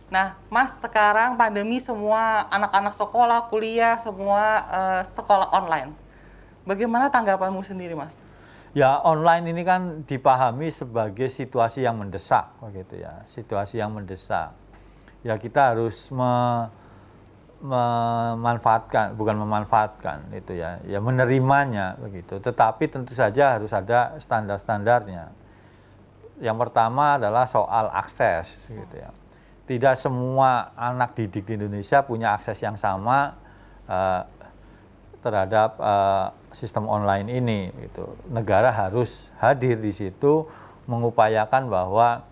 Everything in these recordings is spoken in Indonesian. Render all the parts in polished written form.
Nah, Mas, sekarang pandemi semua anak-anak sekolah, kuliah, semua sekolah online. Bagaimana tanggapanmu sendiri, Mas? Ya, online ini kan dipahami sebagai situasi yang mendesak, begitu ya. Situasi yang mendesak. Ya kita harus memanfaatkan, bukan memanfaatkan itu ya, ya menerimanya begitu. Tetapi tentu saja harus ada standar-standarnya. Yang pertama adalah soal akses, gitu ya. Tidak semua anak didik di Indonesia punya akses yang sama uh, terhadap sistem online ini gitu. Negara harus hadir di situ mengupayakan bahwa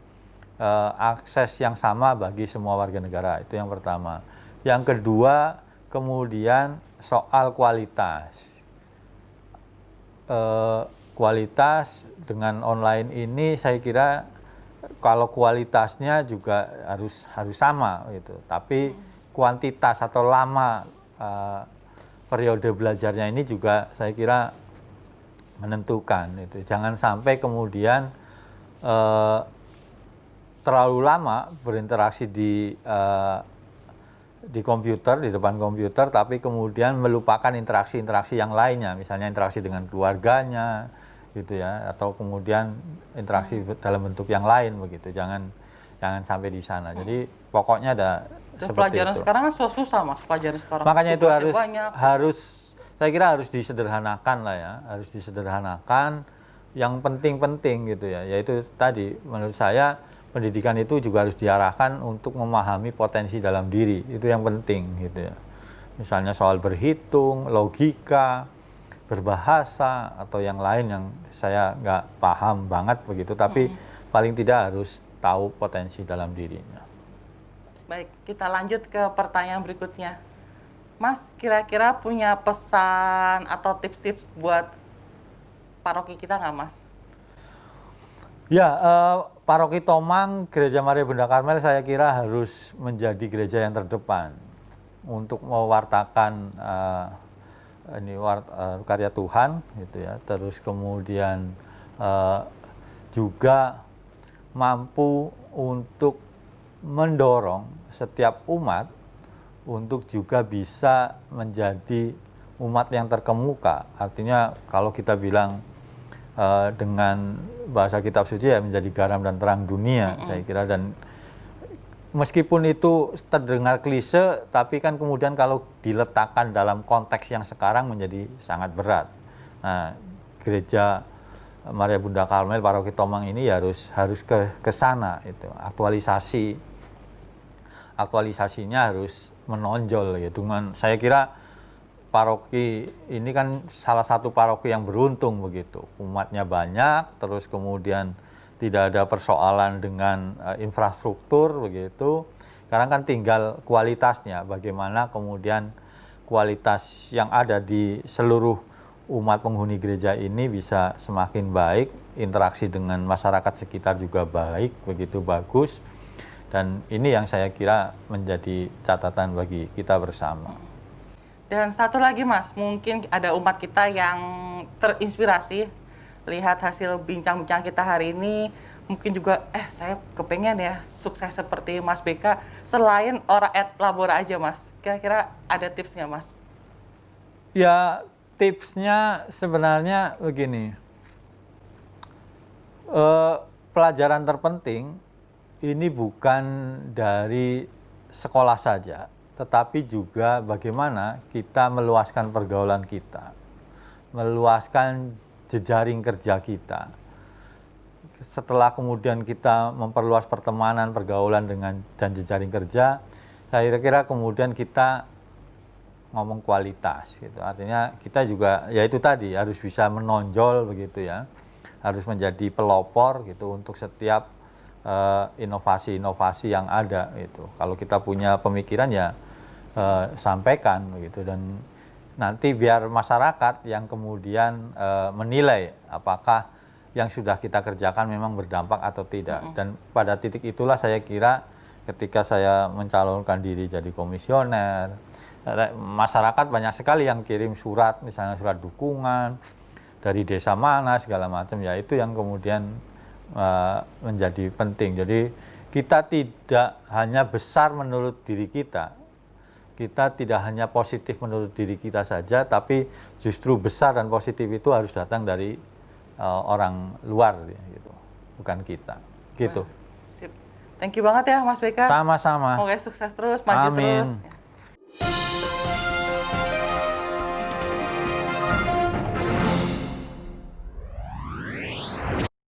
akses yang sama bagi semua warga negara. Itu yang pertama. Yang kedua, kemudian soal kualitas. Kualitas dengan online ini saya kira kalau kualitasnya juga harus sama gitu. Tapi kuantitas atau lama periode belajarnya ini juga saya kira menentukan itu. Jangan sampai kemudian terlalu lama berinteraksi di komputer, di depan komputer, tapi kemudian melupakan interaksi-interaksi yang lainnya, misalnya interaksi dengan keluarganya, gitu ya, atau kemudian interaksi dalam bentuk yang lain begitu. Jangan sampai di sana. Jadi pokoknya ada Dan seperti pelajaran itu. sekarang kan susah, Mas. Pelajaran sekarang Makanya itu tugasnya banyak. harus saya kira harus disederhanakan lah ya, harus disederhanakan yang penting-penting gitu ya. Yaitu tadi menurut saya pendidikan itu juga harus diarahkan untuk memahami potensi dalam diri, itu yang penting gitu ya. Misalnya soal berhitung, logika, berbahasa atau yang lain yang saya nggak paham banget begitu, tapi paling tidak harus tahu potensi dalam dirinya. Baik, kita lanjut ke pertanyaan berikutnya. Mas, kira-kira punya pesan atau tips-tips buat paroki kita nggak, Mas? Ya, Paroki Tomang Gereja Maria Bunda Karmel saya kira harus menjadi gereja yang terdepan untuk mewartakan karya Tuhan, gitu ya. Terus kemudian juga mampu untuk mendorong setiap umat untuk juga bisa menjadi umat yang terkemuka. Artinya kalau kita bilang dengan bahasa kitab suci ya menjadi garam dan terang dunia, saya kira. Dan meskipun itu terdengar klise, tapi kan kemudian kalau diletakkan dalam konteks yang sekarang menjadi sangat berat. Nah, gereja Maria Bunda Karmel Paroki Tomang ini harus ke sana itu. Aktualisasinya harus menonjol ya. Dengan saya kira paroki ini kan salah satu paroki yang beruntung begitu. Umatnya banyak, terus kemudian tidak ada persoalan dengan infrastruktur begitu. Sekarang kan tinggal kualitasnya, bagaimana kemudian kualitas yang ada di seluruh umat penghuni gereja ini bisa semakin baik, interaksi dengan masyarakat sekitar juga baik, begitu bagus. Dan ini yang saya kira menjadi catatan bagi kita bersama. Dan satu lagi, Mas, mungkin ada umat kita yang terinspirasi lihat hasil bincang-bincang kita hari ini, mungkin juga saya kepengen ya sukses seperti Mas BK selain ora et labora aja, Mas. Kira-kira ada tips nggak, Mas? Ya, tipsnya sebenarnya begini. Pelajaran terpenting ini bukan dari sekolah saja, tetapi juga bagaimana kita meluaskan pergaulan kita, meluaskan jejaring kerja kita. Setelah kemudian kita memperluas pertemanan, pergaulan dan jejaring kerja, saya kira kemudian kita ngomong kualitas gitu. Artinya kita juga ya itu tadi harus bisa menonjol begitu ya. Harus menjadi pelopor gitu untuk setiap inovasi-inovasi yang ada gitu. Kalau kita punya pemikiran ya sampaikan begitu, dan nanti biar masyarakat yang kemudian menilai apakah yang sudah kita kerjakan memang berdampak atau tidak. Dan pada titik itulah saya kira ketika saya mencalonkan diri jadi komisioner, masyarakat banyak sekali yang kirim surat, misalnya surat dukungan dari desa mana segala macam, ya itu yang kemudian menjadi penting. Jadi kita tidak hanya besar menurut diri kita tidak hanya positif menurut diri kita saja, tapi justru besar dan positif itu harus datang dari orang luar, gitu, bukan kita, gitu. Sip. Thank you banget ya Mas BK. Sama-sama. Semoga sukses terus, maju Amin. terus.